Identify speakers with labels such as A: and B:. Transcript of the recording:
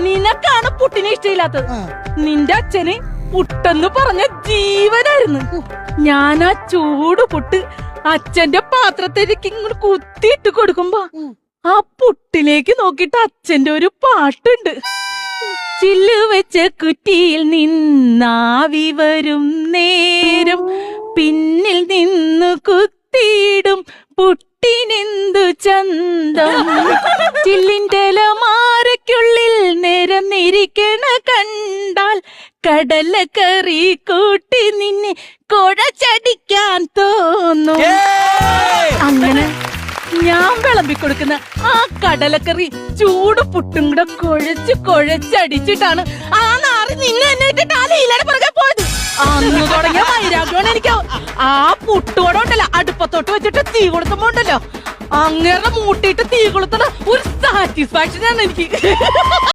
A: നിനക്കാണ് പുട്ടിനെ ഇഷ്ടമില്ലാത്തത്. നിന്റെ അച്ഛന് പുട്ടെന്ന് പറഞ്ഞ ജീവനായിരുന്നു. ഞാൻ ആ ചൂട് പുട്ട് അച്ഛന്റെ പാത്രത്തിലേക്ക് ഇങ്ങോട്ട് കുത്തിയിട്ട് കൊടുക്കുമ്പോ ആ പുട്ടിലേക്ക് നോക്കിട്ട് അച്ഛന്റെ ഒരു പാട്ടുണ്ട്. ചില്ല് വെച്ച കുറ്റിയിൽ നിന്നാവി വരും നേരം പിന്നിൽ നിന്നു കുത്തിയിടും പുട്ടിനെന്തു ചന്തം. ചില്ലിന്റെ ലമാരയ്ക്കുള്ളിൽ നിരന്നിരിക്കണ കണ്ടാൽ കടലക്കറി കൂട്ടി നിന്നെ കുഴച്ചടിക്കാൻ തോന്നും. അങ്ങനെ ഞാൻ വിളമ്പിക്കൊടുക്കുന്ന ആ കടലക്കറി ചൂട് പുട്ടും കൂടെ കുഴച്ചടിച്ചിട്ടാണ് ആ നാറി നിന്നെ എന്നെ ഇട്ടിട്ട് ആ ലീലയുടെ പുറകെ പോയത്. അന്ന് തുടങ്ങിയ വൈരാഗ്യമാണ് എനിക്ക്. ആ പുട്ടോടെ ഉണ്ടല്ലോ അടുപ്പത്തോട്ട് വെച്ചിട്ട് തീ കൊളുത്തുമ്പോ ഉണ്ടല്ലോ അങ്ങനെ മൂട്ടിയിട്ട് തീ കൊളുത്തണ ഒരു സാറ്റിസ്ഫാക്ഷൻ ആണ് എനിക്ക്.